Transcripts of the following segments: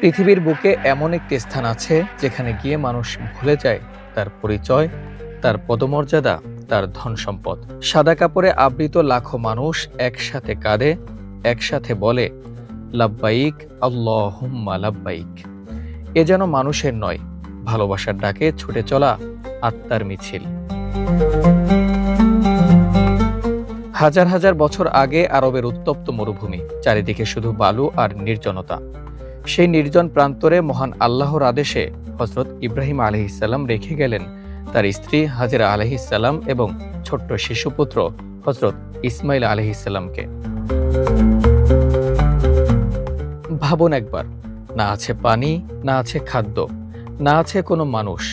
পৃথিবীর বুকে এমন একটি স্থান আছে যেখানে গিয়ে মানুষ ভুলে যায় তার পরিচয়, তার পদমর্যাদা, তার ধন সম্পদ। সাদা কাপড়ে আবৃত লাখো মানুষ একসাথে কাঁদে, একসাথে বলে লাব্বাইক আল্লাহুম্মা লাব্বাইক। এ যেন মানুষের নয়, ভালোবাসার ডাকে ছুটে চলা আত্মার মিছিল। হাজার হাজার বছর আগে আরবের উত্তপ্ত মরুভূমি, চারিদিকে শুধু বালু আর নির্জনতা। সেই নির্জন প্রান্তরে মহান আল্লাহর আদেশে হযরত ইব্রাহিম আলাইহিসসালাম রেখে গেলেন তার স্ত্রী হাজেরা আলাইহিসসালাম এবং ছোট্ট শিশুপুত্র হযরত ইসমাইল আলাইহিসসালামকে। ভাবুন একবার, না আছে পানি, না আছে খাদ্য, না আছে কোনো মানুষ।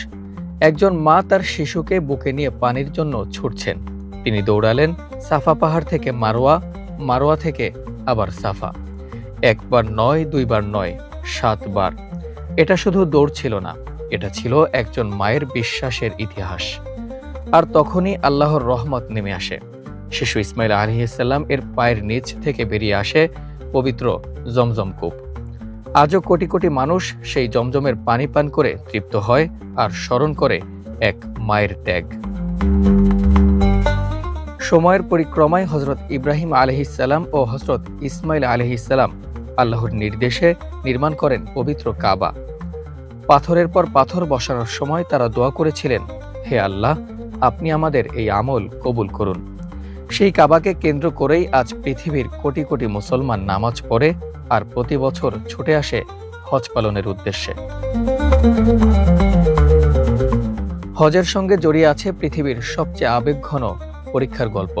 একজন মা তার শিশুকে বুকে নিয়ে পানির জন্য ছুটছেন। তিনি দৌড়ালেন সাফা পাহাড় থেকে মারোয়া, মারোয়া থেকে আবার সাফা। একবার নয়, দুইবার নয়, 7 বার। এটা শুধু দৌড় ছিল না, এটা ছিল একজন মায়ের বিশ্বাসের ইতিহাস। আর তখনই আল্লাহর রহমত নেমে আসে। শিশু ইসমাইল আলাইহিসসালাম এর পায়ের নিচ থেকে বেরিয়ে আসে পবিত্র জমজম কূপ। আজও কোটি কোটি মানুষ সেই জমজমের পানি পান করে তৃপ্ত হয় আর স্মরণ করে এক মায়ের ত্যাগ। সময়ের পরিক্রমায় হযরত ইব্রাহিম আলাইহিসসালাম ও হযরত ইসমাইল আলাইহিসসালাম আল্লাহর নির্দেশে নির্মাণ করেন পবিত্র কাবা। পাথরের পর পাথর বসানোর সময় তারা দোয়া করেছিলেন, হে আল্লাহ, আপনি আমাদের এই আমল কবুল করুন। সেই কাবাকে কেন্দ্র করেই আজ পৃথিবীর কোটি কোটি মুসলমান নামাজ পড়ে আর প্রতি বছর ছুটে আসে হজ পালনের উদ্দেশ্যে। হজের সঙ্গে জড়িয়ে আছে পৃথিবীর সবচেয়ে আবেগঘন পরীক্ষার গল্প।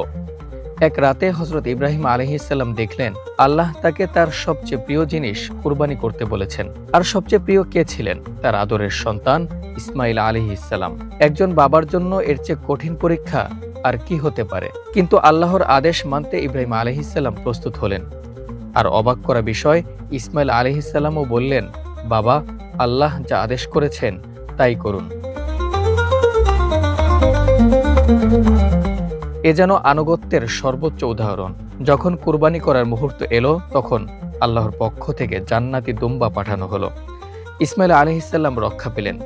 এক রাতে হযরত ইব্রাহিম আলাইহিসসালাম দেখলেন আল্লাহ তাকে তার সবচেয়ে প্রিয় জিনিস কুরবানি করতে বলেছেন। আর সবচেয়ে প্রিয় কে ছিলেন? তার আদরের সন্তান ইসমাইল আলাইহিসসালাম। একজন বাবার জন্য এর চেয়ে কঠিন পরীক্ষা আর কি হতে পারে? কিন্তু আল্লাহর আদেশ মানতে ইব্রাহিম আলাইহিসসালাম প্রস্তুত হলেন। আর অবাক করা বিষয়, ইসমাইল আলাইহিসসালামও বললেন, বাবা, আল্লাহ যা আদেশ করেছেন তাই করুন। এ যেন আনুগত্যের সর্বোচ্চ উদাহরণ। যখন কুরবানি করার মুহূর্ত এলো, তখন আল্লাহর পক্ষ থেকে জান্নাতি দুম্বা পাঠানো হলো। ইসমাইল আলাইহিসসালাম রক্ষা পেলেন।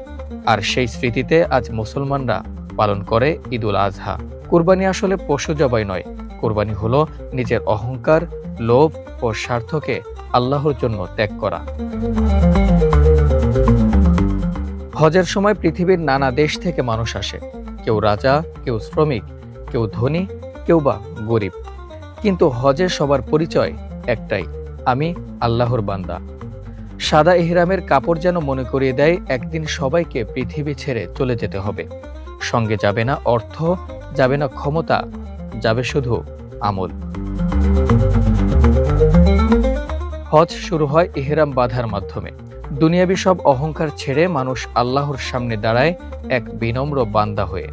আর সেই স্মৃতিতে আজ মুসলমানরা পালন করে ঈদুল আজহা। কুরবানি আসলে পশু জবাই নয়, কুরবানি হলো নিজের অহংকার, লোভ ও স্বার্থকে আল্লাহর জন্য ত্যাগ করা। হজের সময় পৃথিবীর নানা দেশ থেকে মানুষ আসে। কেউ রাজা, কেউ শ্রমিক, কেউ ধনী, কেউ বা গরিব। কিন্তু হজে সবার পরিচয় একটাই, আমি আল্লাহর বান্দা। সাদা ইহরামের কাপড় যেন মনে করিয়ে দেয় একদিন সবাইকে পৃথিবী ছেড়ে চলে যেতে হবে। সঙ্গে যাবে না অর্থ, যাবে না ক্ষমতা, যাবে শুধু আমল। হজ শুরু হয় ইহরাম বাঁধার মাধ্যমে। দুনিয়াবি সব অহংকার ছেড়ে মানুষ আল্লাহর সামনে দাঁড়ায় এক বিনম্র বান্দা হয়ে।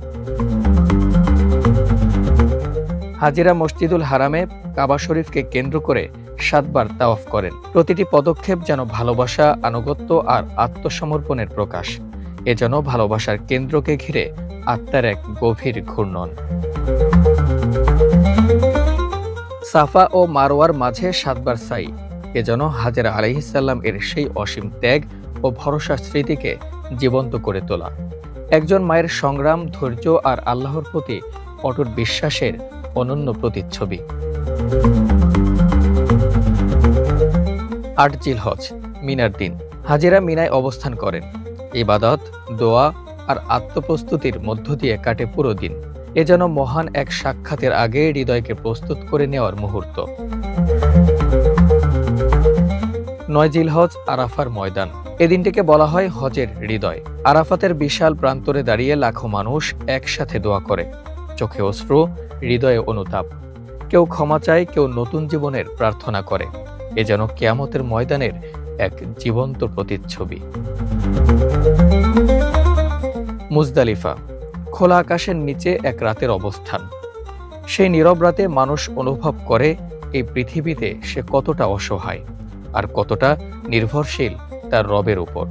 হাজিরা মসজিদুল হারামে কাবা শরীফকে কেন্দ্র করে 7 বার তাওয়াফ করেন। প্রতিটি পদক্ষেপ যেন ভালোবাসা, আনুগত্য আর আত্মসমর্পণের প্রকাশ। এ যেন ভালোবাসার কেন্দ্রকে ঘিরে আত্মার এক গভীর ঘূর্ণন। সাফা ও মারওয়ার মাঝে 7 বার সাই। এ যেন হাজেরা আলাইহিসসালাম এর সেই অসীম ত্যাগ ও ভরসার স্মৃতিকে জীবন্ত করে তোলা। একজন মায়ের সংগ্রাম, ধৈর্য আর আল্লাহর প্রতি অটুট বিশ্বাসের অনন্য প্রতিচ্ছবি। 8 জিলহজ, মিনার দিন। হাজেরা মিনায় অবস্থান করেন। ইবাদত, দোয়া আর আত্মপ্রস্তুতির মধ্য দিয়ে কাটে পুরো দিন। এ যেন মহান এক সাক্ষাতের আগে হৃদয়কে প্রস্তুত করে নেওয়ার মুহূর্ত। 9 জিলহজ, আরাফার ময়দান। এদিনটিকে বলা হয় হজের হৃদয়। আরাফাতের বিশাল প্রান্তরে দাঁড়িয়ে লাখো মানুষ একসাথে দোয়া করে। চোখে অশ্রু, হৃদয়ে অনুতাপ। কেউ ক্ষমা চায়, কেউ নতুন জীবনের প্রার্থনা করে। এ যেন কিয়ামতের ময়দানের এক জীবন্ত প্রতিচ্ছবি। মুজদালিফা, খোলা আকাশের নিচে এক রাতের অবস্থান। সেই নীরব রাতে মানুষ অনুভব করে এই পৃথিবীতে সে কতটা অসহায় আর কতটা নির্ভরশীল তার রবের উপর।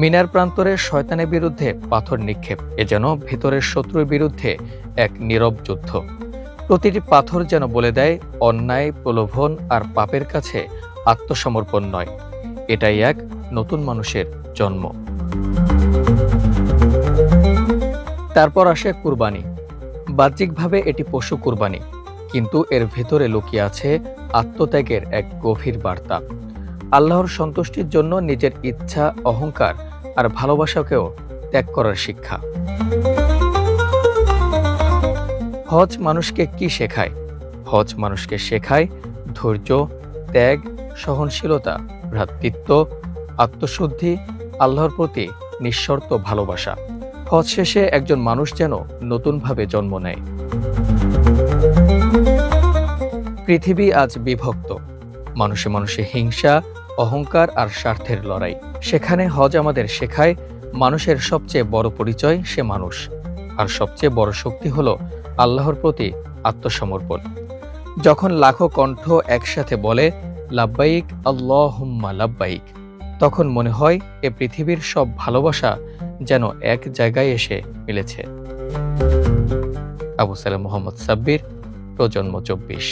মিনার প্রান্তরে শয়তানের বিরুদ্ধে পাথর নিক্ষেপ। এ যেন ভেতরের শত্রুর বিরুদ্ধে এক নীরব যুদ্ধ। প্রতিটি পাথর যেন বলে দেয় অন্যায়, প্রলোভন আর পাপের কাছে আত্মসমর্পণ নয়, এটাই এক নতুন মানুষের জন্ম। তারপর আসে কুরবানি। বাহ্যিকভাবে এটি পশু কুরবানি, কিন্তু এর ভেতরে লুকিয়ে আছে আত্মত্যাগের এক গভীর বার্তা। আল্লাহর সন্তুষ্টির জন্য নিজের ইচ্ছা, অহংকার আর ভালোবাসাকেও ত্যাগ করার শিক্ষা। হজ মানুষকে কি শেখায়? হজ মানুষকে শেখায় ধৈর্য, ত্যাগ, সহনশীলতা, ভ্রাতৃত্ব, আত্মশুদ্ধি, আল্লাহর প্রতি নিঃশর্ত ভালোবাসা। হজ শেষে একজন মানুষ যেন নতুনভাবে জন্ম নেয়। পৃথিবী আজ বিভক্ত, মানুষে মানুষে হিংসা, অহংকার আর স্বার্থের লড়াই। সেখানে হজ আমাদের শেখায় মানুষের সবচেয়ে বড় পরিচয় সে মানুষ, আর সবচেয়ে বড় শক্তি হলো আল্লাহর প্রতি আত্মসমর্পণ। যখন লাখো কণ্ঠ একসাথে বলে লাব্বাইক আল্লাহুম্মা লাব্বাইক, তখন মনে হয় এ পৃথিবীর সব ভালোবাসা যেন এক জায়গায় এসে মিলেছে। আবু সালেম মোহাম্মদ সাব্বির, প্রজন্ম 24।